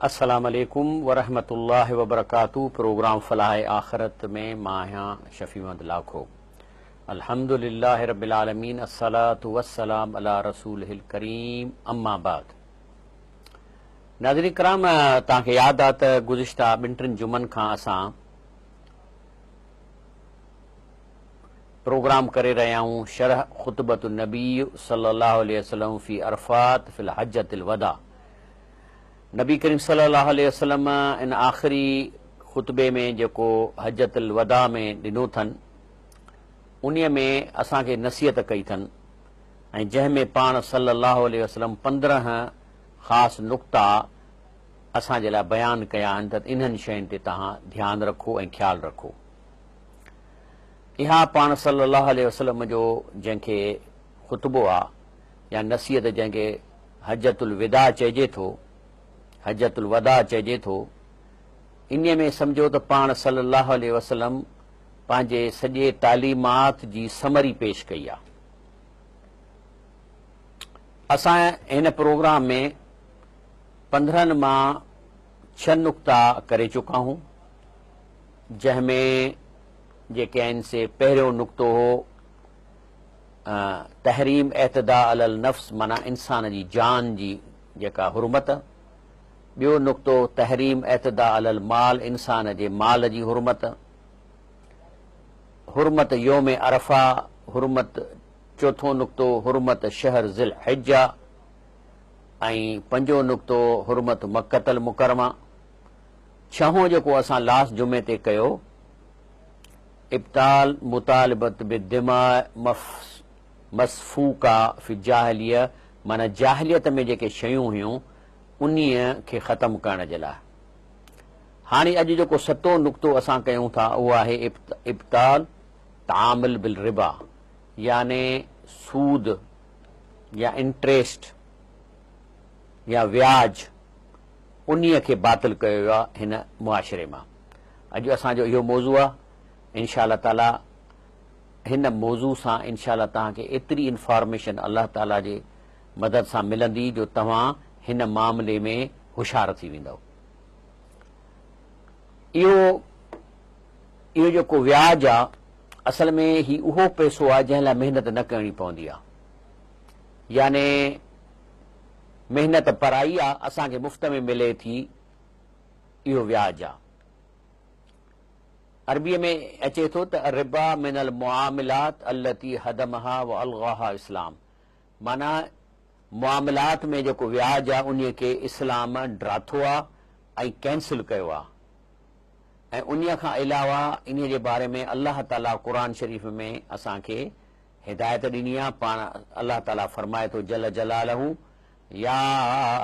अस्सलाम वालेकुम वरहमतुल्लाहि वबरकातुहू। प्रोग्राम फलाह आखिरत में मां आहियां शफी मोहम्मद लाखो। अल्हम्दुलिल्लाहि रब्बिल आलमीन, अस्सलातु वस्सलाम अला रसूलिहिल करीम, अम्मा बाद। नाज़रीन किराम, तव्हांखे यादि आहे त गुज़िश्ता 2-3 जुमनि खां असां प्रोग्राम करे रहिया आहियूं शरह ख़ुतबतुन नबी सल्लल्लाहु अलैहि वसल्लम फी अरफात फिल हज्जतिल वदा। नबी करीम सल्लल्लाहु अलैहि वसल्लम इन आख़िरी ख़ुतबे में जेको हज्जतुल वदा में ॾिनो अथनि, उन्हीअ में असांखे नसीहत कई अथनि ऐं जंहिंमें पाण सल्लल्लाहु अलैहि वसल्लम 15 ख़ासि नुक़्ता असांजे लाइ बयानु कया आहिनि त इन्हनि शयुनि ते तव्हां ध्यानु रखो ऐं ख़्यालु रखो। इहा पाण सल्लल्लाहु अलैहि वसल्लम जो जंहिंखे ख़ुतबो आहे या नसीहत जंहिंखे हज्जतुल विदा चइजे थो, हज्जतुल वदा चइजे थो, इन में सम्झो त पाण सल्लल्लाहु अलैहि वसल्लम पंहिंजे सॼे तालीमात जी समरी पेश कई आहे। असां हिन प्रोग्राम में 15 मां 6 नुक़्ता करे चुका आहियूं, जंहिंमें जेके आहिनि से पहिरियों नुक़्तो हो तहरीम एतदा अलल नफ्स, माना इंसान जी जान जी जेका हुरमत। ॿियो नुक़्तो तहरीम एतदा अलल माल, इंसान जे माल जी हुरमत। हुरमत योम अरफा हुरमत। चौथों नुक़्तो हुरमत शहर ज़िल हिज्जा ऐं 5हों नुक़्तो हुरमत मक्कतल मुकरमा। 6हों जेको असां लास्ट जुमे ते कयो, इब्ताल मुतालिबत बिद्दिमा मसफूका फी जाहिलिया, माना जाहिलियत में जेके शयूं हुयूं उन्हीअ खे ख़तमु करण जे लाइ। हाणे अॼु जेको 7हों नुक़्तो असां कयूं था उहो आहे इब्ताल तामिल बिल रिबा, याने सूद या इंट्रेस्ट या व्याज, उन्हीअ खे बातिल कयो वियो आहे हिन मुआशिरे मां। अॼु असांजो इहो मौज़ू आहे। इंशा अल्लाह ताला हिन मौज़ू सां इंशा अल्लाह तव्हांखे एतिरी इंफॉर्मेशन अल्लाह ताला जे मदद सां मिलंदी जो तव्हां हिन मामले में होशियार थी वेंदव। इहो जेको व्याज आहे, असल में ही उहो पैसो आहे जंहिं लाइ महिनत न करणी पवंदी आहे, याने महिनत पराई आहे, असांखे मुफ़्त में मिले थी, इहो व्याज आहे। अरबीअ में अचे थो त रिबा मिनल मुआमिलात अल्लती हदमहा व अलग़ाहा इस्लाम, माना मुआमिलात में जेको व्याज आहे उन्हीअ खे इस्लाम ड्राथो आहे ऐं कैंसिल कयो आहे। ऐं उन्हीअ खां अलावा इन जे बारे में अल्लाह ताला क़ुरान शरीफ़ में असांखे हिदायत ॾिनी आहे। पाण अल्लाह ताला फरमाए थो जल जलालहू, या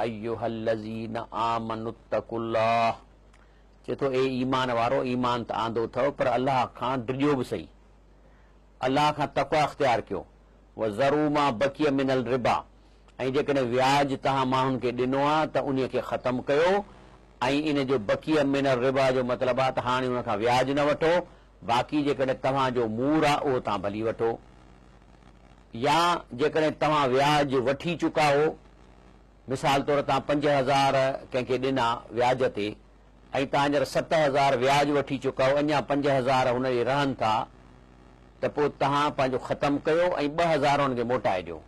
अय्युहल्लज़ीन आमनुत्तकुल्लाह, चए थो ए ईमान वारो, ईमान त आंदो अथव पर अल्लाह खां डिॼो बि सही, अल्लाह खां तक़वा अख़्तियार कयो। व ज़रू मां बक़िय मिनल रिबा, ऐं जेकॾहिं व्याज तव्हां माण्हुनि खे ॾिनो आहे त उन खे ख़तमु कयो। ऐं इन जो बक़िय मिनल रिबा जो मतिलबु आहे त हाणे उन खां व्याज न वठो, बाक़ी जेकॾहिं तव्हांजो मूर आहे उहो तव्हां भली वठो। या जेकॾहिं तव्हां व्याज वठी चुका हो, मिसाल तौरु तव्हां 5000 कंहिंखे ॾिना व्याज ते ऐं तव्हां हींअर 7000 व्याज वठी चुका हो, अञा 5000 हुन जे रहनि था, त पोइ तव्हां पंहिंजो ख़तमु कयो ऐं 2000 हुनखे मोटाए ॾियो।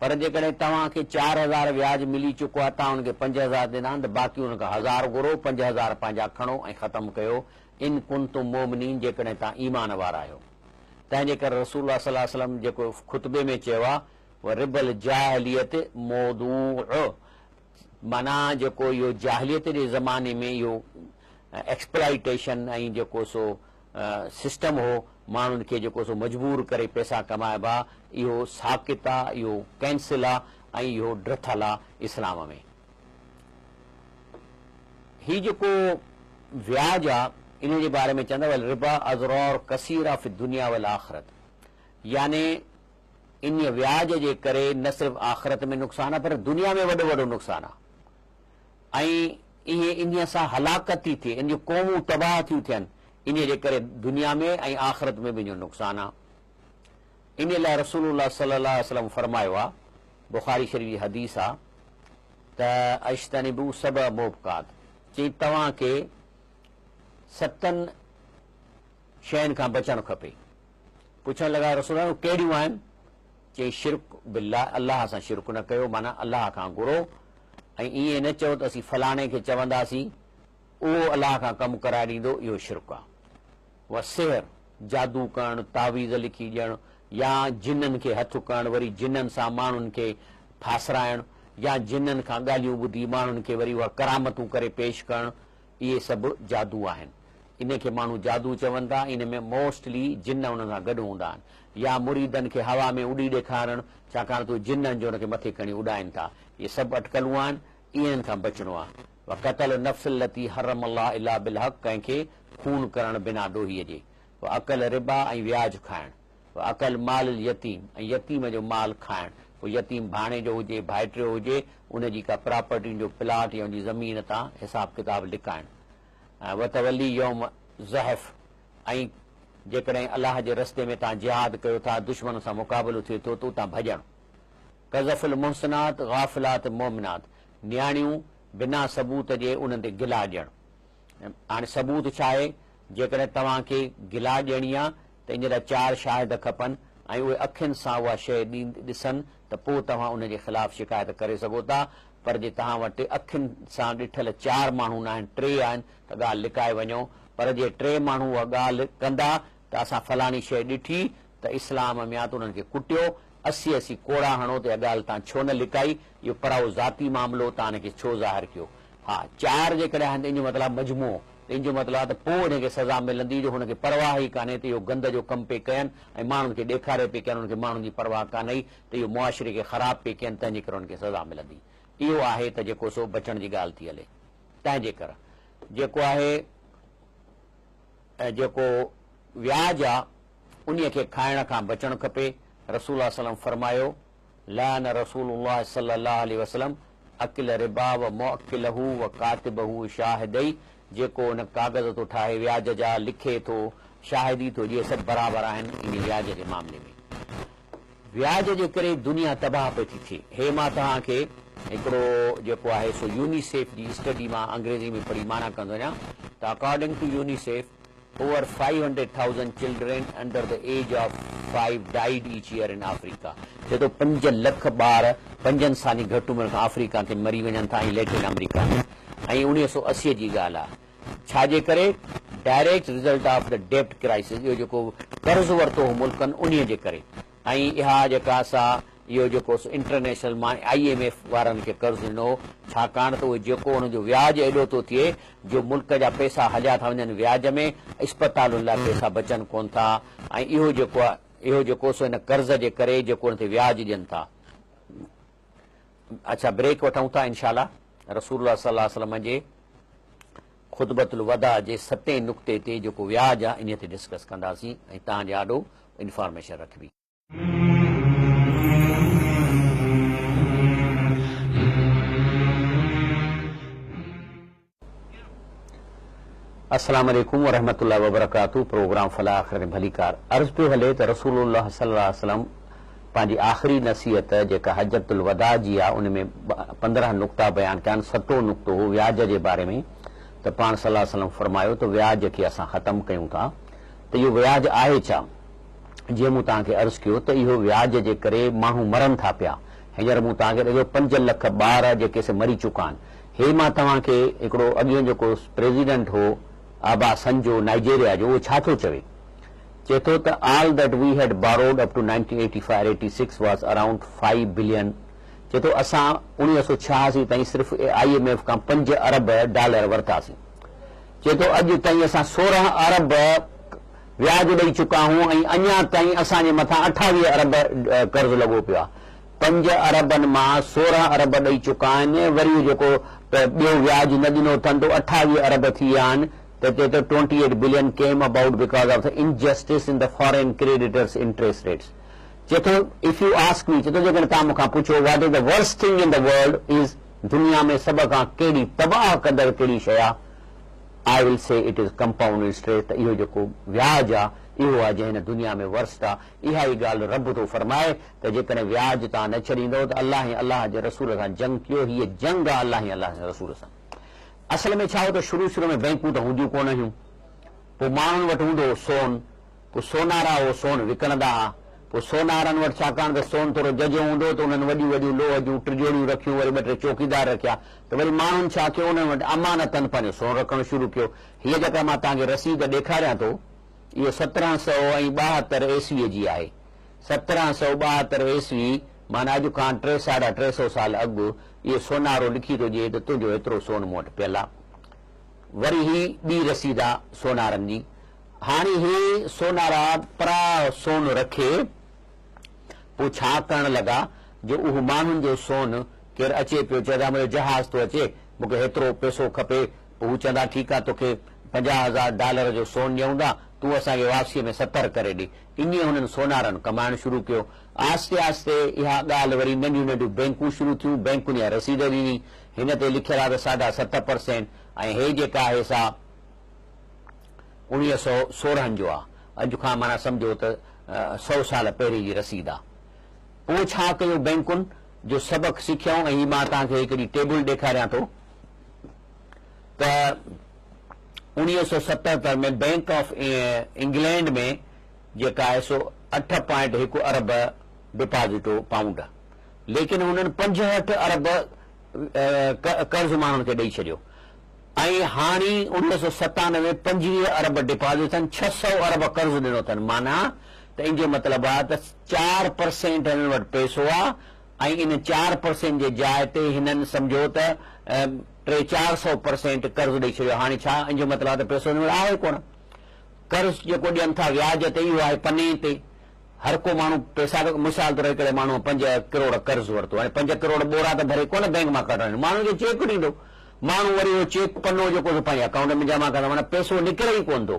पर जेकॾहिं तव्हांखे 4000 व्याज मिली चुको आहे, तव्हां हुनखे 5000 ॾिना आहिनि, त बाक़ी हुन खां 1000 घुरो, 5000 पंहिंजा खणो ऐं ख़तमु कयो। इन कुंतुम मोमिनीन, जेकॾहिं तव्हां ईमान वारा आहियो। तंहिंजे करे रसूलुल्लाह सल्लल्लाहु अलैहि वसल्लम जेको ख़ुतबे में चयो आहे, व रिबल जाहिलियत मौदूअ, माना जेको इहो जाहिलियत जे ज़माने में इहो एक्सप्लॉइटेशन ऐं जेको सो सिस्टम हो, माण्हुनि खे जेको सो मजबूर करे पैसा कमाइबा, इहो साक़ित आहे, इहो कैंसिल आहे ऐं इहो ड्रथल आहे इस्लाम में। ही जेको व्याज आहे इन जे बारे में चवंदा रिबा अज़रार कसीरा फी दुनिया वल आख़िरत, याने इन व्याज जे करे न सिर्फ़ु आख़िरत में नुक़सानु आहे पर दुनिया में वॾो वॾो नुक़सानु आहे। ऐं इहे इन सां हलाकत थी थिए, इन जूं क़ौमूं तबाह थियूं थियनि, इन जे करे दुनिया में ऐं आख़िरत में बि नुक़सानु आहे। इन लाइ रसूलुल्लाह सल्लल्लाहु अलैहि वसल्लम फरमायो आहे, बुखारी शरीफ़ जी हदीस आहे त अश्तनिबू सब मोबकात, चई तव्हांखे 7 शयुनि खां बचणु खपे। पुछण लॻा रसूल कहिड़ियूं आहिनि? चई शिरक बिल्लाह, अलाह सां शिरक न कयो, माना अलाह खां घुरो, ऐं ईअं न चओ त असीं फलाणे खे चवंदासीं उहो अलाह खां कमु कराए ॾींदो, इहो शिरक आहे। उहा सिहर, जादू करणु, तावीज़ लिखी ॾियणु, या जिननि खे हथु करणु, वरी जिननि सां माण्हुनि खे फासराइणु, या जिननि खां ॻाल्हियूं ॿुधी माण्हुनि खे वरी उहा करामतूं करे पेश करणु, इहे सभु जादू आहिनि। इन खे माण्हू जादू चवनि था। इन में मोस्टली जिन उन सां गॾु हूंदा आहिनि, या मुरीदनि खे हवा में उॾी ॾेखारणु, छाकाणि त जिननि जो हुनखे मथे खणी उॾाइनि था। इहे सभु अटकलूं आहिनि, इन्हनि खां बचिणो आहे। क़तल नफ़्स लती हरम अल्लाह इला बिल हक़, कंहिंखे खून करणु बिना ॾोहीअ जे। अकल रिबा ऐं व्याज खाइणु। अकल माल यतीम, ऐं यतीम जो माल खाइणु। पोइ यतीम भाणे जो हुजे, भाइटियो हुजे, उनजी का प्रॉपर्टी जो प्लाट या उनजी ज़मीन तां हिसाब किताब लिकाइणु। वतवली यौम ज़हफ़, ऐं जेकॾहिं अलाह जे रस्ते में तव्हां जिहाद कयो था, दुश्मन सां मुक़ाबिलो थिए थो त उतां भॼणु। कज़फ़ुल मुहसनात गाफ़िलात मोमिनात, न्याणियूं बिना सबूत जे उन्हनि ते गिला ॾियणु। हाणे सबूत छा आहे? जेकॾहिं तव्हांखे गिला ॾियणी आहे त इन लाइ 4 शाहिद खपनि, ऐं उहे अखियुनि सां उहा शइ ॾिसनि, त पोइ तव्हां उनजे ख़िलाफ़ शिकायत करे सघो था। पर जे तव्हां वटि अखियुनि सां ॾिठल 4 माण्हू न आहिनि, 3 आहिनि, त ॻाल्हि लिकाए वञो। पर जे 3 माण्हू उहा ॻाल्हि कंदा त असां फलाणी शइ ॾिठी, त इस्लाम में या त उन्हनि खे कुटियो, 80 कोड़ा हणो, त इहा ॻाल्हि तव्हां छो न लिकाई? इहो पराओ ज़ाती मामिलो, तव्हां हिनखे छो ज़ाहिर कयो? हा, 4 जेकॾहिं आहिनि त इन जो मतिलबु मजमूओ, त इन जो मतिलबु आहे त पोइ हिनखे सज़ा मिलंदी, जो हुनखे परवाह ई कान्हे त इहो गंद जो कमु पिए कयनि, ऐं माण्हुनि खे ॾेखारे पिए कयनि, हुनखे माण्हुनि जी परवाह कान्हे त इहो मुआशिरे खे ख़राबु पिए कयनि, तंहिंजे करे हुनखे सज़ा मिलंदी। इहो आहे त जेको सो बचण जी ॻाल्हि थी हले। तंहिंजे करे जेको आहे जेको व्याज आहे, उन खे खाइण खां बचणु खपे। रसूल सल्लम फरमायो, लान रसूलुल्लाह सल्लल्लाहु अलैहि वसल्लम अकिल रिबा व मुअक्किलहू व कातिबहू शाहिदई, जेको हुन कागज़ थो ठाहे व्याज जा, लिखे थो, शाहिदी थो ॾिए, सभु बराबरि आहिनि इन व्याज जे मामले में। व्याज जे करे दुनिया तबाह पई थी थिए। हे मां तव्हांखे हिकिड़ो जेको आहे सो यूनिसेफ जी स्टडी मां अंग्रेज़ी में पढ़ी माना कंदो आहियां, त according to UNICEF over 500,000 children under the age of 5 died each year in Africa. जे तो 5 लख ॿार 5 साल घटि उमिरि खां अफ्रीका खे मरी वञनि था, ऐं लैटिन अमेरिका में। ऐं 1980 जी ॻाल्हि आहे। छाजे करे? डायरेक्ट रिज़ल्ट ऑफ द डेप्ट क्राइसिस, इहो जेको कर्ज़ वरितो हो मुल्कनि, उन्हीअ जे करे। ऐं इहा जेका असां इहो जेको इंटरनेशनल मां IMF वारनि खे कर्ज़ ॾिनो, छाकाणि त उहो जेको हुनजो व्याज एॾो थो थिए जो मुल्क जा पैसा हलिया था वञनि व्याज में, अस्पतालुनि लाइ पैसा बचनि कोन था। ऐं इहो जेको आहे, इहो जेको सो हिन कर्ज़ जे करे जेको हुन ते व्याज ॾियनि था। अच्छा, ब्रेक वठूं था इंशाअल्लाह। रसूलुल्लाह सल्लल्लाहु अलैहि वसल्लम जे ख़ुतबतुल वदा जे 7 नुक़्ते ते जेको व्याज आहे, इन ते डिस्कस कंदासीं, ऐं तव्हांजे ॾाढो इंफॉर्मेशन रखबी। अस्सलाम वालेकुम वरहमतुल्लाहि वबरकातुहू। प्रोग्राम फलाह आखिरत भलीकार अर्ज़ पियो हले त रसूलुल्लाह सल्लल्लाहु अलैहि वसल्लम पंहिंजी आख़िरी नसीहत जेका हजतुल वदा जी आहे, उन में 15 नुक़्ता बयानु कया आहिनि। 7 नुक़्तो हो व्याज जे बारे में, त पाण सल्लल्लाहु अलैहि वसल्लम फरमायो त व्याज खे असां ख़तमु कयूं था। त इहो व्याज आहे छा? जीअं मूं तव्हांखे अर्ज़ु कयो त इहो व्याज जे करे माण्हू मरनि था पिया। हींअर मूं तव्हांखे ॾिठो 5 लख ॿार जेके से मरी चुका आहिनि। हे मां तव्हांखे हिकिड़ो अॻियो जेको प्रेसिडेंट हो आबा संजो नाइजेरिया जो, उहो छा थो चवे? चए थो त ऑल दैट वी हैड borrowed up to 1985-86 was around 5 billion। चए थो असां 1986 ताईं सिर्फ़ु IMF खां 5 अरब डॉलर वरितासीं। चए थो अॼु ताईं असां 16 अरब व्याज ॾेई चुका आहियूं, ऐं अञा ताईं असांजे मथां 28 अरब कर्ज़ लॻो पियो आहे। 5 अरबनि मां 16 अरब ॾेई चुका आहिनि, वरी जेको ॿियो व्याज न ॾिनो अथनि त 28 अरब थी विया आहिनि। त चए थो 28 billion came about because of the injustice in the foreign creditors interest rates। चए थो इफ यू आस्क मी, चए थो जेकॾहिं तव्हां मूंखां पुछो what is the worst thing in the world is, दुनिया में सभ खां कहिड़ी तबाह कंदड़ कहिड़ी शइ आहे? I will say it is compound interest. त इहो जेको व्याज आहे, इहो आहे जंहिं हिन दुनिया में वर्स्ट आहे। इहा ई ॻाल्हि रब थो फरमाए त जेकॾहिं व्याज तव्हां न छॾींदव त अलाह ऐं अलाह जे रसूल सां जंग कयो। हीअ जंग आहे अलाह ऐं अलाह जे रसूल सां। असल में छा हो त शुरू में बैंकूं त हूंदियूं कोन हुयूं, पोइ माण्हुनि वटि हूंदो हो सोन, पोइ सोनारा उहो सोन विकिणंदा हुआ, पोइ सोनारनि वटि छाकाणि त सोन थोरो जजो हूंदो त उन्हनि वॾियूं वॾियूं लोह जूं टिजोड़ियूं रखियूं, वरी ॿ टे चौकीदार रखिया, त वरी माण्हुनि छा कयो, उन्हनि वटि अमानतनि पंहिंजो सोन रखणु शुरू कयो। हीअ जेका मां तव्हांखे रसीद ॾेखारियां थो, इहो 1772 ईस्वीअ जी आहे। 1772 ईस्वी माना अॼु खां 300-350 साल अॻु इहो सोनारो लिखी थो ॾिए त तुंहिंजो एतिरो सोन मूं वटि पियल आहे। वरी ही ॿी रसीद आहे सोनारनि जी। हाणे हे सोनारा परा सोन रखे पोइ छा करण लॻा, जो उहो माण्हुनि जो सोन केरु अचे पियो, चवंदा मुंहिंजो जहाज़ थो अचे, मूंखे हेतिरो पैसो खपे, पोइ हू चवंदा ठीकु आहे तोखे $50,000 जो सोन ॾियूं था, तूं असांखे वापसीअ में 70 करे ॾे। ईअं हुननि सोनारनि कमाइणु शुरू कयो। आस्ते आस्ते इहा ॻाल्हि वरी नंढियूं नंढियूं बैंकूं शुरू थियूं, बैंकुनि जा रसीद ॾिनी, हिन ते लिखियलु आहे त 7.5%, ऐं हे जेका आहे सा 1916 जो आहे, अॼु खां माना सम्झो त 100 साल पहिरीं जी रसीद आहे। पोइ छा कयो बैंकुनि जो सबक़ सिखियऊं, ऐं मां तव्हांखे हिकिड़ी टेबल ॾेखारियां थो त 1977 में बैंक ऑफ इंग्लैंड में जेका आहे सो 8.1 अरब डिपॉज़िट हो पाउंड, लेकिन हुननि 65 अरब कर्ज़ माण्हुनि खे ॾेई छॾियो। ऐं हाणे 1997 25 अरब डिपॉज़िट अथनि, 600 अरब कर्ज़ ॾिनो अथनि। माना त इन जो मतिलबु आहे त 4% हिननि वटि पैसो आहे, ऐं इन 4% जे जाइ ते हिननि सम्झो त 300-400% कर्ज़ ॾेई छॾियो। हाणे छा इन जो मतिलबु आहे त पैसो हिन वटि आहे कोन। कर्ज़ जेको ॾियनि था व्याज ते, इहो आहे पने ते। हर को माण्हू पैसा, मिसाल तौर हिकिड़े माण्हू 5 करोड़ कर्ज़ वरितो, हाणे 5 करोड़ बोरा त भरे कोन बैंक मां कढण, माण्हू खे चेक ॾींदो, माण्हू वरी उहो चेक पनो जेको पंहिंजे अकाउंट में जमा कंदा, माना पैसो निकिरे ई कोन थो,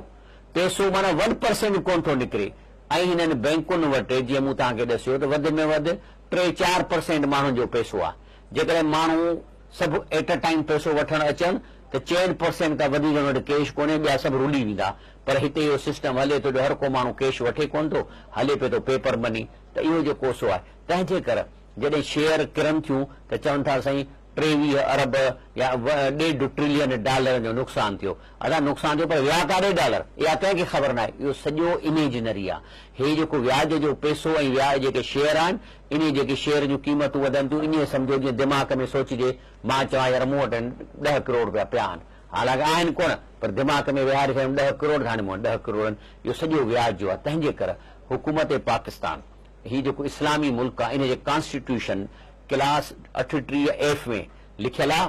पैसो माना 1% कोन थो निकिरे। ऐं हिननि बैंकुनि वटि जीअं मूं तव्हांखे ॾसियो त वधि में वधि 3-4% माण्हुनि जो पैसो आहे। जेकॾहिं माण्हू सभु एट अ टाइम पैसो वठणु अचनि त 4% खां वधीक हुन वटि कैश कोन्हे, ॿिया सभु रुली वेंदा। पर हिते इहो सिस्टम हले थो जो हर को माण्हू कैश वठे कोन थो, हले पियो थो पेपर मनी, त इहो जेको सो आहे। तंहिंजे करे जॾहिं शेयर किरनि थियूं त चवनि था साईं 23 अरब या $1.5 ट्रिलियन जो नुक़सानु थियो। असां नुक़सानु थियो, पर विया काॾे डॉलर, इहा कंहिंखे ख़बर न आहे। इहो सॼो इमेजिनरी आहे। हे जेको व्याज जो पैसो ऐं व्याज जेके शेयर आहिनि, इन जेके शेयर जूं क़ीमतूं वधनि थियूं, इन सम्झो जीअं दिमाग़ में सोचिजे, मां चवां यार मूं वटि 10 करोड़ रुपया पिया आहिनि, हालांकि आहिनि कोन, पर दिमाग़ में विहारे खयूं 10 करोड़, हाणे मूं वटि 10 करोड़ आहिनि। इहो सॼो व्याज जो आहे। तंहिंजे करे हुकूमत पाकिस्तान, हीउ जेको इस्लामी मुल्क आहे, इन जे कॉन्स्टिट्यूशन क्लास 38F में लिखियल आहे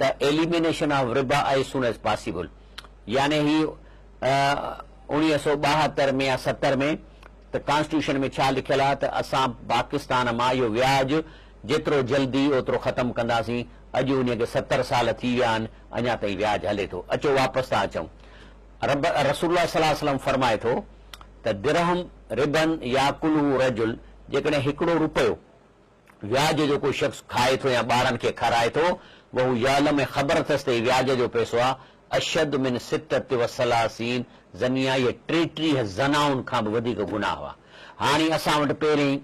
त elimination of Riba as soon as possible, यानी ही 1972 में या 70 में त कॉन्स्टिट्यूशन में छा लिखियल आहे त असां पाकिस्तान मां इहो व्याज जेतिरो जल्दी ओतिरो ख़तमु कंदासीं। अॼु उन खे 70 साल थी विया आहिनि, अञा ताईं व्याज हले थो। अचो वापसि था अचूं। रसूलुल्लाह सल्लल्लाहु अलैहि वसल्लम फरमाए थो त दिरहम रिबन याकुलु रजुल, जेकॾहिं हिकिड़ो रुपयो व्याज जो कोई शख़्स खाए थो या ॿारनि खे खाराए थो, वो याल में ख़बर अथसि त व्याज जो पैसो आहे, अशद मिन 36 ज़निया, इहे 33 ज़नाउनि खां बि वधीक गुनाह हुआ। हाणे असां वटि पहिरीं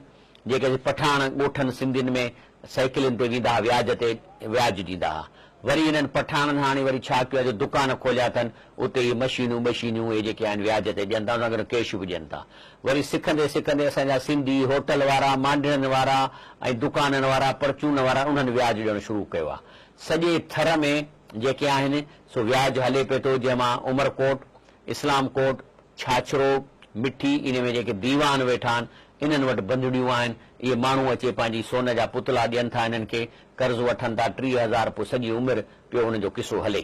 जेके पठाण ॻोठनि सिंधियुनि में साइकिलुनि ते वेंदा हुआ, व्याज ते व्याज ॾींदा हुआ। वरी हिननि पठाणनि हाणे वरी छा कयो आहे जो दुकान खोलिया अथनि, उते इहे मशीनूं इहे जेके आहिनि व्याज ते ॾियनि था, उनखे कैश बि ॾियनि था। वरी सिखंदे सिखंदे असांजा सिंधी होटल वारा, मांडरनि वारा ऐं दुकाननि वारा, परचून वारा, उन्हनि व्याज ॾियणु शुरू कयो आहे। सॼे थर में जेके आहिनि सो व्याज हले पियो थो, जंहिंमां उमरकोट, इस्लाम कोट, छाछरो, मिठी, इन में जेके दीवान वेठा आहिनि, इन्हनि वटि बंदड़ियूं आहिनि। इहे माण्हू अचे पंहिंजी सोन जा पुतला ॾियनि था हिननि खे, कर्ज़ वठनि था 30,000, पोइ सॼी उमिरि पियो हुनजो किसो हले।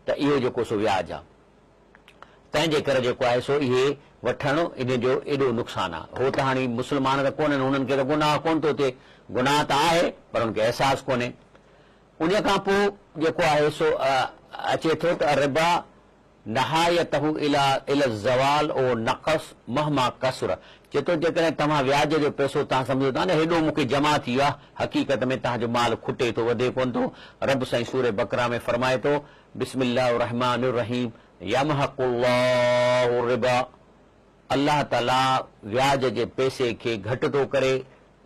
त इहो जेको सो व्याज आहे, तंहिंजे करे जेको आहे सो इहे वठणु इन जो एॾो नुक़सानु आहे। हो त हाणे मुस्लमान त कोन्हनि, हुननि खे त गुनाह कोन थो थिए, गुनाह त आहे पर हुनखे अहसासु कोन्हे। उन खां पोइ जेको आहे सो अचे थो त रिबा नहायतहु इला ज़वाल ओ नक़स महमा कसर, चए थो जेकॾहिं तव्हां व्याज जो पैसो तव्हां सम्झो था न हेॾो मूंखे जमा थी वियो आहे, हक़ीक़त में तव्हांजो माल खुटे थो, वधे कोन थो। रब साईं सूरे बकरा में फरमाए थो, बिस्मिल्लाहिर रहमानिर रहीम, यमहकुल्लाहु रिबा, अल्लाह ताला व्याज जे पैसे खे घटि थो करे,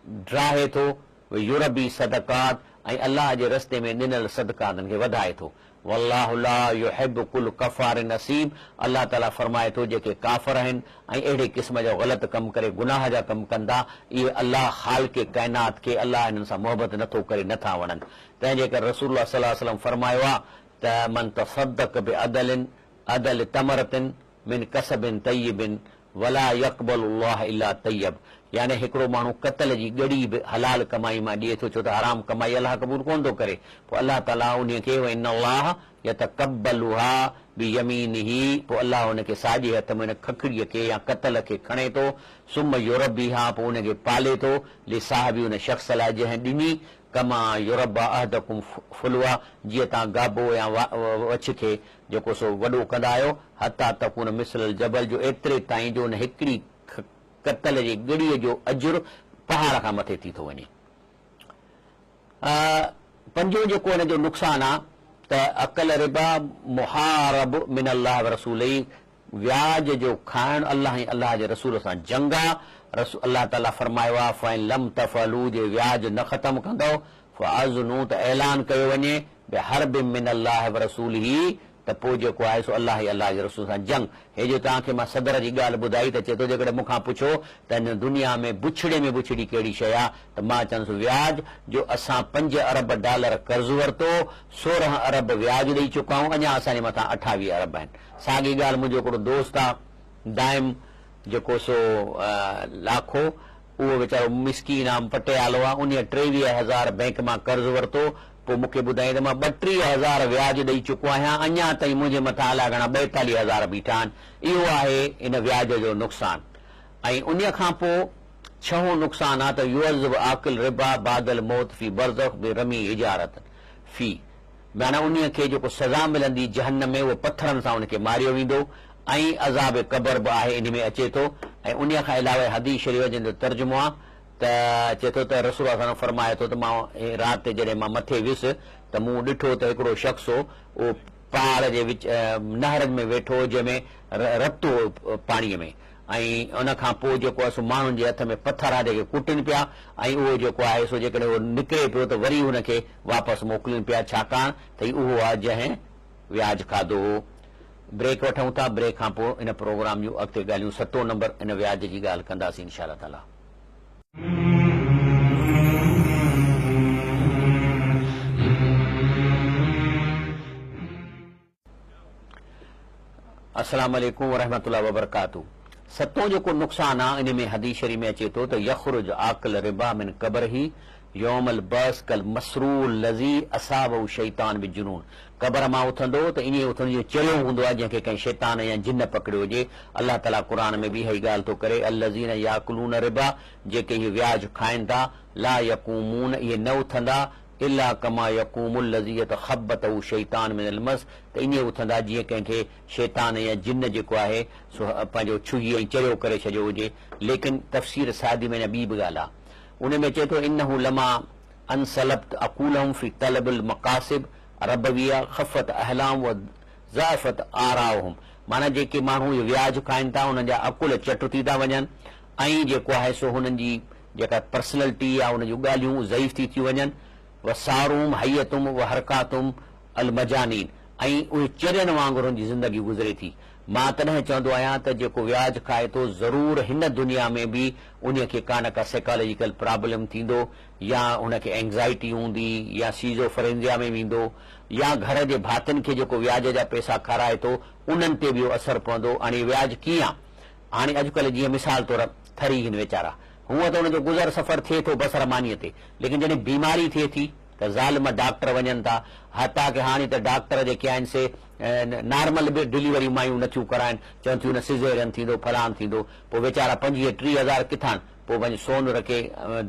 ड्राहे थो, युरबी सदकात, ऐं अल्लाह जे रस्ते में ॾिनल सदकातनि खे वधाए थो। वल्लाहु ला युहिब्बु कुल कफ़ारिन असीम। अल्लाह ताला फरमाए थो जेके काफ़िर आहिनि ऐं अहिड़े क़िस्म जा ग़लति कमु करे गुनाह जा कमु कंदा, इहे अल्लाह ख़ालिक़े काइनात खे अल्लाह हिननि सां मोहबत नथो करे, नथा वणनि। तंहिंजे करे रसूलुल्लाह सल्लल्लाहु अलैहि वसल्लम फरमायो आहे त मन तसद्दक़ बिअदलिन अदल तमरतिन मिन कसबिन तय्यिबिन वला यक़बलुल्लाह इल्ला तय्यब। यानी हिकिड़ो माण्हू कतल जी ॻड़ी बि हलाल कमाई मां ॾिए थो, छो त हराम कमाई अलाह क़बूल कोन थो करे, पोइ अलाह ताला उन खे इन्नल्लाह यतक़ब्बलुहा बियमीनिही, पोइ अलाह हुनखे साॼे हथ में खखड़ीअ खे या कतल खे खणे थो, सुम युरब्बिहा, पोइ उनखे पाले थो, लिसाहिबी उन शख़्स लाइ जंहिं ॾिनी, कमा युरब्बा अहदकुम फुलवा, जीअं तव्हां गाबो या वछ खे जेको सो वॾो कंदा आहियो, हता तकून मिसल जबल, जो एतिरे ताईं जो उन हिकिड़ी कतल जी ॻड़ीअ जो अजुर पहाड़ खां मथे थी थो वञे। पंजो जेको हिन जो नुक़सानु आहे त अकल रिबा मुहारब मिन अल्लाह व रसूलिही, व्याज जो खाइण अल्लाह ऐं अल्लाह जे रसूल सां जंग आहे। अल्लाह ताला फरमायो आहे फ़इन लम तफ़अलू, जे व्याज न ख़तमु कंदो, फ़अज़नु, त ऐलान कयो वञे बिहर्बिन मिन अल्लाह व रसूलिही, त पोइ जेको आहे सो अल्लाह अल्लाह जे रसूल सां जंग। हे जो तव्हांखे मां सदर जी ॻाल्हि ॿुधाई त चए थो जेकॾहिं मूंखां पुछो त हिन दुनिया में बुछड़े में बुछड़ी कहिड़ी शइ आहे, त मां चवंदुसि व्याज, जो असां 5 अरब डॉलर कर्ज़ वरितो, 16 अरब व्याज ॾेई चुका आहियूं, अञा असांजे मथां 28 अरब आहिनि। साॻी ॻाल्हि मुंहिंजो हिकिड़ो दोस्त आहे दाइम जेको सो लाखो, उहो वीचारो मिसकीन आहे, पटियालो आहे, उन 23,000 बैंक मां कर्ज़ वरितो, पोइ मूंखे ॿुधाईं त मां 32,000 व्याज ॾेई चुको आहियां, अञा ताईं मुंहिंजे मथां अलाए घणा 42,000 बीठा आहिनि। इहो आहे इन व्याज जो नुक़सानु। ऐं उन खां पोइ छहों नुक़सानु आहे त युअज़्ज़िबु आकिल रिबा बादल मौत फी बरज़ख बिरमी इजारत फी, माना उन खे जेको सज़ा मिलंदी जहन्नम में, उहो पथरनि सां उनखे मारियो वेंदो, ऐं अज़ाब क़बर बि आहे इन में अचे थो। ऐं उन खां अलावा हदीस शरीफ़ जो तर्जुमो आहे त चए थो त रसूल सां फरमाए थो त मां राति जॾहिं मां मथे वियुसि त मूं ॾिठो त हिकिड़ो शख़्स हो, उहो पहाड़ जे विच नहर में वेठो हो, जंहिंमें रतो हो पाणीअ में, ऐं उन खां पोइ जेको आहे सो माण्हुनि जे हथ में पथर आहे जेके कुटनि पिया, ऐं उहो जेको आहे सो जेकॾहिं उहो निकिरे पियो त वरी हुनखे वापसि मोकिलिनि पिया, छाकाणि त उहो आहे जंहिं व्याज खाधो हो। ब्रेक वठूं था, ब्रेक खां पोइ इन प्रोग्राम जूं अॻिते ॻाल्हियूं 7 नंबर इन व्याज जी ॻाल्हि कंदासीं इंशा अल्लाह ताला। अस्सलाम वालेकुम वरहमतुल्लाहि वबरकातुहू। 7 जेको नुक़सानु आहे इन में हदीस शरीफ़ में अचे थो त यख़रुज आकिल रिबा मिन क़ब्रिही यौमल बस कल मसरूल लज़ी असाबहु शैतान बिजुनून, क़ब्र मां उथंदो त ईअं उथंदो चरियो हूंदो आहे जंहिंखे कंहिं शैतान या जिन पकड़ियो हुजे। अल्लाह ताला क़ुर में बि इहा ई ॻाल्हि थो करे, अल्लज़ीन याकुलून रिबा, जेके इहे व्याज खाइनि था, ला यक़ूमून, इहे न उथंदा, इल्ला कमा यक़ूमुल लज़ी यतख़ब्बतहु शैतान मिनल मस, त ईअं उथंदा जीअं कंहिंखे शैतान या जिन जेको आहे सो पंहिंजो छुही ऐं चरियो करे छॾियो हुजे। लेकिन तफ़सीर सादी में ॿी बि ॻाल्हि आहे, उन में चए थो इन्नहु लमा अनसलब्त अकूलहुम फी तलबिल मकासिब रबविया खफ़त अहलाम व ज़ाफ़त आराहुम, माना जेके माण्हू इहे व्याज खाइनि था उन्हनि जा अकुल चट थी था वञनि, ऐं जेको आहे सो हुननि जी जेका पर्सनैलिटी आहे उन जूं ॻाल्हियूं ज़ईफ़ थी वञनि, वसारूम हयतुम व हरकातुम अल मजानीन, ऐं उहे चरियनि वांगुरु हुन जी ज़िंदगी गुज़रे थी। मां तॾहिं चवंदो आहियां त जेको व्याज खाए थो ज़रूर हिन दुनिया में बि उन खे का न का साइकोलॉजिकल प्रॉब्लम थींदो, या उनखे एंग्ज़ाइटी हूंदी, या सीज़ोफ्रेनिया में वेंदो, या घर जे भातियुनि खे जेको व्याज जा पैसा खाराए थो उन्हनि ते बि असरु पवंदो। हाणे व्याज कीअं आहे, हाणे अॼुकल्ह जीअं मिसाल तौरु थरी आहिनि वीचारा, हूअं त हुनजो गुज़र सफ़र थिए थो बसरमानीअ ते, लेकिन जॾहिं बीमारी थिए थी त ज़ालिम डॉक्टर वञनि था, हता की हाणे त डॉक्टर जेके आहिनि से नॉर्मल बि डिलीवरी मायूं नथियूं कराइनि, चवनि थियूं न सिज़ेरियन थींदो फलान थींदो, पोइ वीचारा 25-30 किथां पोइ वञी सोन रखे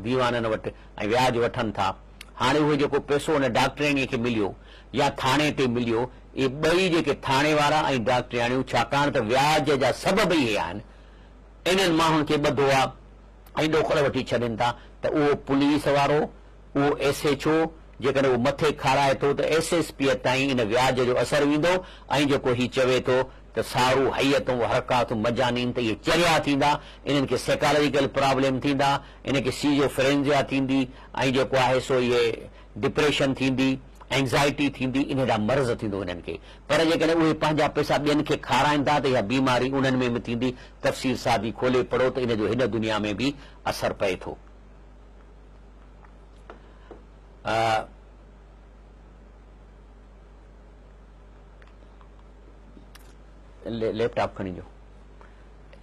दीवाननि वटि ऐं व्याज वठनि था। हाणे उहो जेको पैसो हुन डॉक्टरियाणीअ खे मिलियो या थाणे ते मिलियो, इहे ॿई जेके थाणे वारा ऐं डॉक्टरियाणियूं, छाकाणि त व्याज जा सबब इहे आहिनि, इन्हनि माण्हुनि खे ॿधो आहे ऐं ॾोखड़ वठी छॾनि था, त उहो पुलिस वारो, उहो SHO जेकॾहिं उहो मथे खाराए थो त SSP ताईं इन व्याज जो असरु वेंदो, ऐं जेको हीउ चवे थो त सारू हयतूं हरकातूं मजानीन, त इहे चरिया थींदा, इन्हनि खे साइकोलॉजिकल प्रॉब्लम थींदा, इनखे सीज़ोफ्रेनिया थींदी, ऐं जेको आहे सो इहे डिप्रेशन थींदी, एंग्ज़ाइटी थींदी, इन ॾांहुं मर्ज़ थींदो हिननि खे। पर जेकॾहिं उहे पंहिंजा पैसा ॿियनि खे खाराइनि था त इहा बीमारी उन्हनि में बि थींदी। तफ़सीर सादी खोले पढ़ो त इन जो हिन दुनिया में बि असर पए थो। लैपटॉप खणी अचो।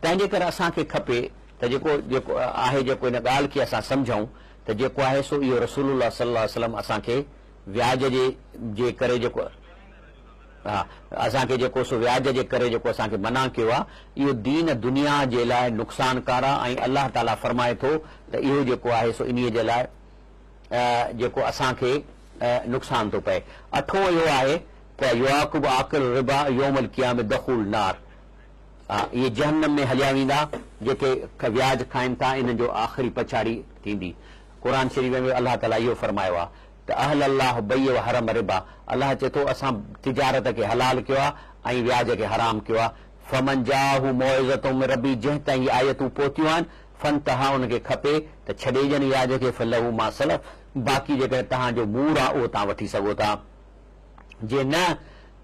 तंहिंजे करे असांखे खपे त जेको आहे, जेको इन ॻाल्हि खे असां सम्झूं त जेको आहे सो इहो रसूलुल्लाह सल्लल्लाहु अलैहि वसल्लम असांखे व्याज जे करे जेको असांखे जेको सो व्याज जे करे जेको असांखे मना कयो आहे, इहो दीन दुनिया जे लाइ नुक़सानकार आहे। ऐं अलाह ताला फरमाए थो त इहो जेको आहे सो इन्हीअ जे लाइ जेको असांखे नुक़सान थो पए। अठों इहो आहे त युआक़िबु आकिल रिबा यौमल क़ियामत दख़ूल नार। इहे जहन्नम में हलिया वेंदा जेके व्याज खाइनि था, इन जो आख़िरी पछाड़ी थींदी। क़ुर शरीफ़ में अलाह ताला इहो फरमायो आहे त अहल अल्लाह बई व हरम रिबा। अलाह चए थो असां तिजारत खे हलाल कयो आहे ऐं व्याज खे हराम कयो आहे। फमन जाहु मौइज़तुम मिन रब्बी, जंहिं ताईं इहे आयतूं पहुतियूं आहिनि, फंतहा उनखे खपे त छॾे ॾियनि व्याज खे, फलहु मा सलफ, बाक़ी जेकॾहिं तव्हांजो मूड़ आहे उहो तव्हां वठी सघो था। जे न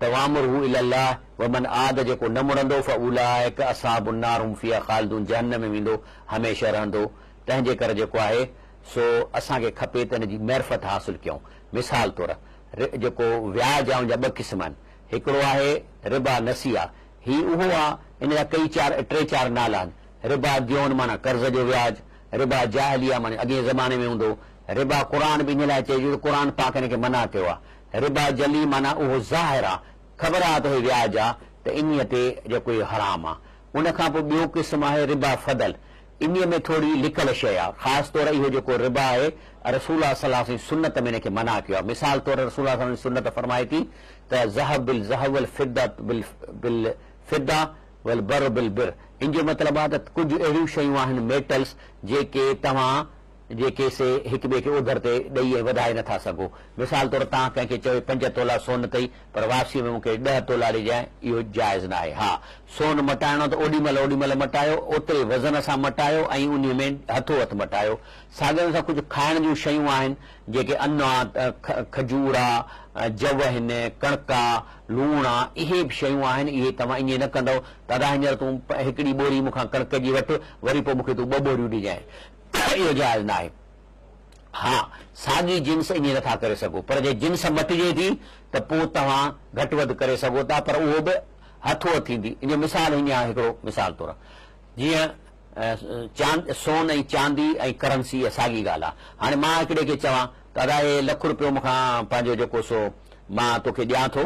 त वामुरहु इलल्लाह वमन आद, जेको न मुड़ंदो फउलाइक असहाबुन नार हुम फीहा ख़ालिदून, जहन्नम में वेंदो, हमेशह रहंदो। तंहिंजे करे जेको आहे सो असांखे खपे त इन जी मैरफत हासिल कयूं। मिसाल तौरु जेको व्याज आहे उनजा ॿ क़िस्म आहिनि। हिकिड़ो आहे रिबा नसिया, ही उहो आहे, इन जा टे चार नाला आहिनि। रिबा दियोन माना कर्ज़ जो व्याज, रिबा जाहिलिया माना अॻे ज़माने में हूंदो, रिबा क़ुर बि इन लाइ चइजे क़ुर पाक हिन खे मना कयो आहे। रिबा जली माना उहो ज़ाहिर आहे, ख़बर आहे त उहो व्याज आहे, त इन्हीअ ते जेको इहो हराम आहे। उन खां पोइ ॿियो क़िस्म आहे रिबा फदल, इन्हीअ में थोरी लिकल शइ आहे। ख़ासि तौरु इहो जेको रिबा आहे रसूल सल्लल्लाहु अलैहि वसल्लम सुन्नत में हिनखे मना कयो आहे। मिसाल तौरु रसूल सल्लल्लाहु अलैहि वसल्लम सुन्नत फरमाए थी त ज़हब बिल ज़हब वल फिदा बिल फिदा वल बर बिल बिर। इन जो मतिलबु आहे त कुझु अहिड़ियूं शयूं आहिनि मेटल्स जेके तव्हां जेके से हिक ॿिए खे उधर ते ॾेई ऐं वधाए नथा सघो। मिसाल तौरु तव्हां कंहिंखे चयो 5 तोला सोन अथई पर वापसीअ में मूंखे 10 तोला ॾिजांइ, इहो जाइज़ न आहे। हा, सोन मटाइणो त ओॾीमहिल मटायो, ओतिरे वज़न सां मटायो ऐं उन में हथो हथ मटायो। साॻियो सां कुझु खाइण जूं शयूं आहिनि जेके अन्न आहे, खजूर आहे, जव आहिनि, कणिक आहे, लूणु आहे, इहे बि शयूं आहिनि। इहे तव्हां ईअं न कंदव दादा हींअर तूं हिकिड़ी बोरी मूंखां कणिक जी वठि, वरी पोइ मूंखे तूं 2 बोरियूं ॾिजांइ, इहो जाइज़ न आहे। हा, साॻी जिन्स ईअं नथा करे सघो, पर जे जिन्स मटिजे थी त पोइ तव्हां घटि वधि करे सघो था, पर उहो बि हथो हथ थींदी। इन जो मिसाल हीअं आहे, हिकिड़ो मिसाल तौरु जीअं सोन ऐं चांदी ऐं करंसी साॻी ॻाल्हि आहे। हाणे मां हिकिड़े खे चवां दादा हे ₹1,00,000 मूंखां पंहिंजो जेको सो मां तोखे ॾियां थो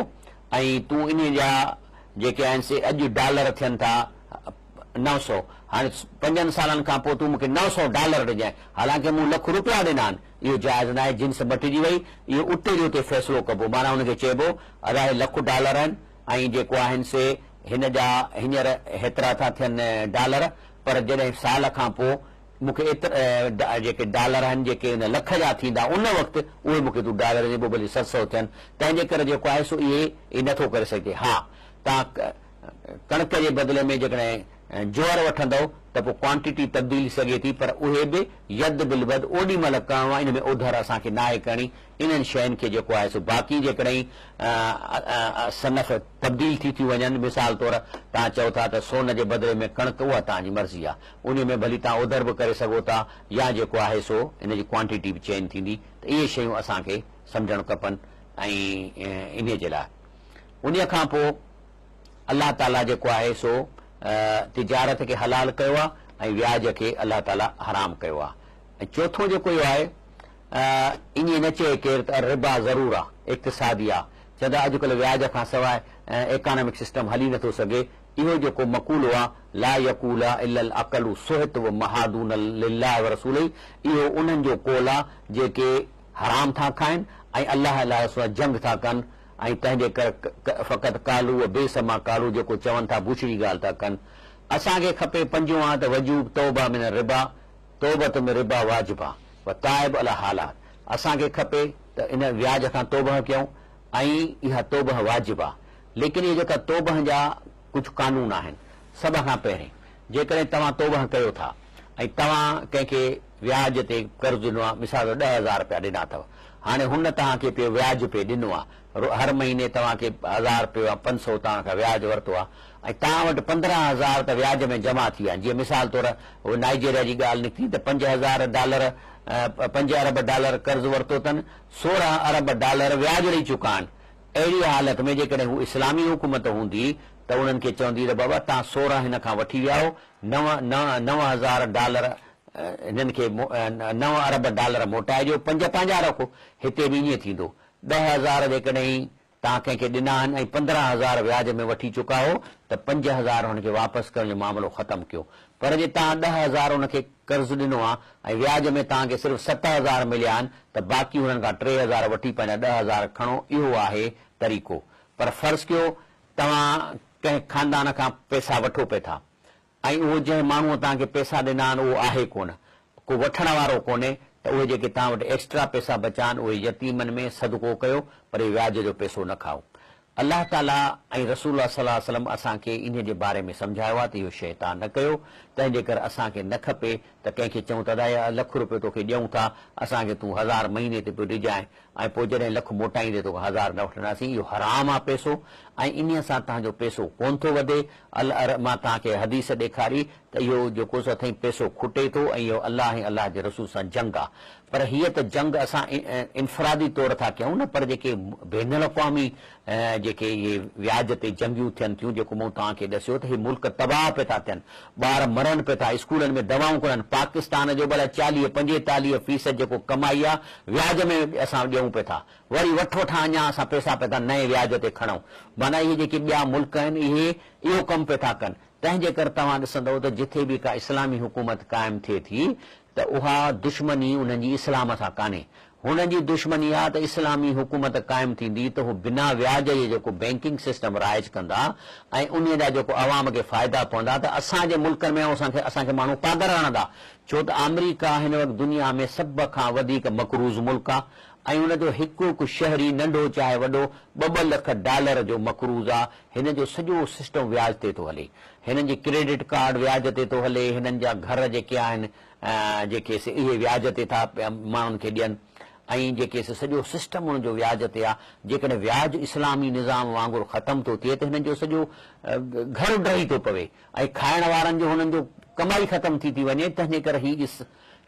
ऐं तूं इन जा जेके आहिनि से अॼु डॉलर थियनि था 900, हाणे 5 सालनि खां पोइ तूं मूंखे $900 ॾिजांइ, हालांकि मूं ₹1,00,000 ॾिना आहिनि, इहो जाइज़ न आहे। जिन्स मटिजी वई, इहो उते जो उते फ़ैसिलो कबो। माना हुनखे चइबो अदा $1,00,000 आहिनि ऐं जेको आहिनि से हिन जा हींअर हेतिरा था थियनि डॉलर, पर जॾहिं साल खां पोइ मूंखे एतिरा जेके डॉलर आहिनि जेके हिन लख जा थींदा उन वक़्तु उहे मूंखे तूं डॉलर ॾिबो, भली 700 थियनि। तंहिंजे करे जेको आहे सो इहे नथो करे सघे। हा, तव्हां कणिक जे बदिले में जेकॾहिं जोर वठंदव त पोइ क्वांटिटी तब्दील सघे थी, पर उहे बि यद बिल बद ओॾी महिल करिणो आहे। इन में उधर असांखे न आहे करणी। इन्हनि शयुनि खे जेको आहे सो बाक़ी जेकॾहिं सनफ़ तब्दील थी थियूं वञनि, मिसाल तौरु तव्हां चओ था त सोन जे बदिले में कणिक, उहा तव्हांजी मर्ज़ी आहे, उन में भली तव्हां उधर बि करे सघो था या जेको आहे सो इन जी क्वांटिटी बि चेंज थींदी। त इहे शयूं असांखे सम्झणु खपनि ऐं इन जे लाइ उन खां पोइ अलाह ताला जेको आहे सो तिजारत खे हलाल कयो आहे ऐं व्याज खे अलाह ताला हराम कयो आहे। ऐं चोथों जेको इहो आहे ईअं न चए केरु त रिबा ज़रूरु आहे, इक़्तिसादी आहे, चवंदा अॼुकल्ह व्याज खां सवाइ इकोनॉमिक सिस्टम हली नथो सघे। इहो जेको मक़ूलो आहे ला यकूल इल्लल अक़लु सुहित व महादून लिल्लाह व रसूल, इहो उन्हनि जो कोल आहे जेके हराम था खाइनि ऐं अलाह लाइ जंग था कनि ऐं तंहिंजे करे फ़क़ति कालू बेसमा कालू जेको चवनि था बुछड़ी ॻाल्हि था कनि। असांखे खपे पंजो आहे त वजूब तौबा मिन रिबा, तौबत में रिबा वाजिबा व ताइब अला हालात। असांखे खपे त इन व्याज खां तौबह कयूं ऐं इहा तौबह वाजिब आहे। लेकिन इहे जेका तौबह जा कुझु कानून आहिनि, सभ खां पहिरीं जेकॾहिं तव्हां तौबह कयो था ऐं तव्हां कंहिंखे व्याज ते कर्ज़ ॾिनो आहे, मिसाल ₹10,000 ॾिना अथव, हाणे हुन तव्हांखे पे व्याज पे ॾिनो आहे, हर महीने तव्हांखे 1000 रुपयो या 500 तव्हांखां व्याज वरितो आहे ऐं तव्हां वटि 15,000 त व्याज में जमा थी विया। जीअं मिसाल तौर उहो नाइजीरिया जी ॻाल्हि निकिती त $5 अरब डॉलर कर्ज़ वरितो अथनि, $16 अरब व्याज ॾेई चुका आहिनि। अहिड़ी हालत में जेकॾहिं हू इस्लामी हुकूमत हूंदी त उन्हनि खे चवंदी त बाबा तव्हां 16 हिन खां वठी विया हो, $9,000 हिननि खे $9 अरब मोटाए ॾियो, 5 पंहिंजा रखो। हिते बि ईअं थींदो, 10,000 जेकॾहिं तव्हां कंहिंखे ॾिना आहिनि ऐं 15,000 व्याज में वठी चुका हो त 5,000 हुनखे वापसि करण जो मामिलो ख़तमु कयो। पर जे तव्हां 10,000 हुनखे कर्ज़ु ॾिनो आहे ऐं व्याज में तव्हांखे सिर्फ़ु 7,000 मिलिया आहिनि त बाक़ी हुननि खां 3,000 वठी पंहिंजा 10,000 खणो, इहो आहे तरीक़ो। पर फ़र्ज़ु कयो तव्हां कंहिं ख़ानदान खां पैसा वठो पिया था ऐं उहो जंहिं माण्हूअ तव्हांखे पैसा ॾिना आहिनि उहो आहे कोन, को वठण वारो कोन्हे, त उहे जेके तव्हां वटि एक्स्ट्रा पैसा बचा आहिनि उहे यतीमनि में सदको कयो, पर व्याज जो पैसो न खाओ। अलाह ताला ऐं रसूल सल्लल्लाहु अलैहि वसल्लम असांखे इन जे बारे में सम्झायो आहे त इहो शइ तव्हां न कयो। तंहिंजे करे असांखे न खपे त कंहिंखे चऊं त दादा $1,00,000 तोखे ॾियूं था, असांखे तूं 1000 महीने ते पियो ॾिजांइ ऐं पोइ जॾहिं $1,00,000 मोटाईंदे तोखे 1000 न वठंदासीं। इहो हराम आहे पैसो ऐं इन सां तव्हांजो पैसो कोन थो वधे। मां तव्हांखे हदीस ॾेखारी त इहो जेको अथई पैसो खुटे थो ऐं इहो अलाह ऐं अलाह जे रसूल सां जंग आहे। पर हीअ त जंग असां इनफरादी तौर था कयूं न, पर जेके बैन अल-अक़वामी जेके इहे व्याज ते जंगियूं थियनि थियूं, जेको मूं तव्हांखे ॾसियो त इहे मुल्क तबाह पिया था थियनि, ॿार मरनि पिया था, स्कूलनि में दवाऊं कोन्हनि। पाकिस्तान जो भला 40-45% जेको कमाई आहे व्याज में असां ॾियूं पिया था, वरी वठो ठा अञा असां पैसा पिया था नए व्याज ते खणूं। माना इहे जेके ॿिया मुल्क आहिनि इहे इहो कमु पिया था कनि। तंहिंजे करे तव्हां ॾिसंदव त जिथे बि का इस्लामी हुकूमत क़ाइमु थिए थी त उहा दुश्मनी उन्हनि जी इस्लाम सां कान्हे, हुननि जी दुश्मनी आहे त इस्लामी हुकूमत क़ाइमु थींदी त हू बिना व्याज जे जेको बैंकिंग सिस्टम राइज कंदा ऐं उन जा जेको अवाम खे फ़ाइदा पवंदा त असांजे मुल्कनि में असांखे माण्हू पादर हणंदा। छो त अमरीका हिन वक़्तु दुनिया में सभ खां वधीक मक़रूज़ मुल्क आहे ऐं हुनजो हिकु हिकु शहरी नंढो चाहे वॾो $2 लख जो मक़रूज़ आहे। हिन जो सॼो सिस्टम व्याज ते थो हले, हिननि जी क्रेडिट कार्ड व्याज ते थो हले, हिननि जा घर जेके आहिनि जेके इहे व्याज ते था माण्हुनि खे ॾियनि ऐं जेके सॼो सिस्टम हुनजो व्याज ते आहे। जेकॾहिं व्याज इस्लामी निज़ाम वांगुरु ख़तमु थो थिए त हिननि जो सॼो घर ड्रही थो पवे ऐं खाइण वारनि जो हुननि जो कमाई ख़तमु थी वञे। तंहिंजे करे ही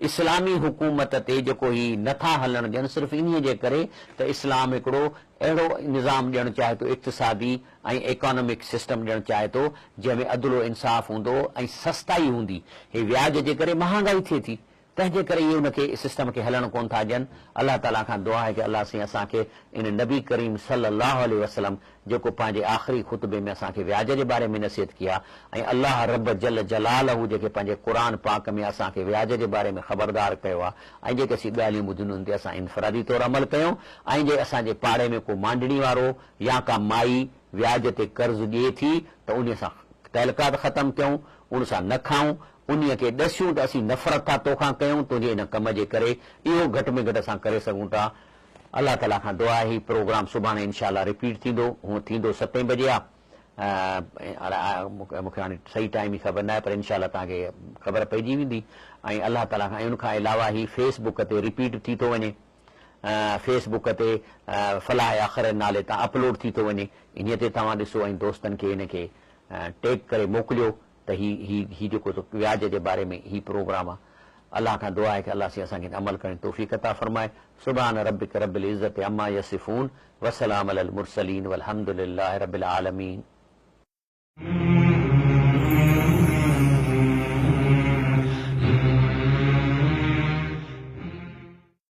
इस्लामी हुकूमत ते जेको ही नथा हलणु ॾियनि सिर्फ़ु इन जे करे त इस्लाम हिकिड़ो अहिड़ो निज़ाम ॾियणु चाहे थो, इक़्तिसादी ऐं इकोनॉमिक सिस्टम ॾियणु चाहे थो जंहिंमें अदलो इंसाफ़ हूंदो ऐं सस्ताई हूंदी। हे व्याज जे करे महांगाई थिए थी, तंहिंजे करे इहे उनखे सिस्टम खे हलणु कोन था ॾियनि। अलाह ताला खां दुआ आहे कि अलाह साईं असांखे इन नबी करीम सल्लल्लाहु अलैहि वसल्लम जेको पंहिंजे आख़िरी ख़ुतबे में असांखे व्याज जे बारे में नसीहत कया ऐं अलाह रब जल जलालहू जेके पंहिंजे क़ुर पाक में असांखे व्याज जे बारे में ख़बरदार कयो आहे ऐं जेके असीं ॻाल्हियूं ॿुधियूं उन ते असां इनफरादी तौरु अमल कयूं ऐं जे असांजे पाड़े में को मांडणी वारो या का माई व्याज ते कर्ज़ ॾिए थी त उन सां तहलकात ख़तमु कयूं, उन सां न खाऊं, उन खे ॾसियूं त असीं नफ़रत था तोखां कयूं तुंहिंजे इन कम जे करे। इहो घटि में घटि असां करे सघूं था। अलाह ताला खां दुआ आहे। प्रोग्राम सुभाणे इनशाला रिपीट थींदो, हूअं थींदो 7 बजे आहे। मूंखे हाणे सही टाइम ई ख़बर न आहे, पर इनशाला तव्हांखे ख़बर पइजी वेंदी। ऐं अलाह ताला खां उन खां अलावा ही फेसबुक ते रिपीट थी थो वञे, फेसबुक ते फलाह आख़िरत नाले तां अपलोड थी थो वञे। इन ते तव्हां ॾिसो ऐं दोस्तनि खे इनखे टैग करे मोकिलियो त ही जेको व्याज जे बारे में ही प्रोग्राम आहे। अलाह खां दुआ आहे कि अलाह साईं असांखे अमल करण जी तौफ़ीक़ अता फ़रमाए। सुभान रब्बिक रब्बिल इज़्ज़ति अम्मा यसिफ़ून व सलाम अलल मुरसलीन वल्हम्दुलिल्लाहि रब्बिल आलमीन।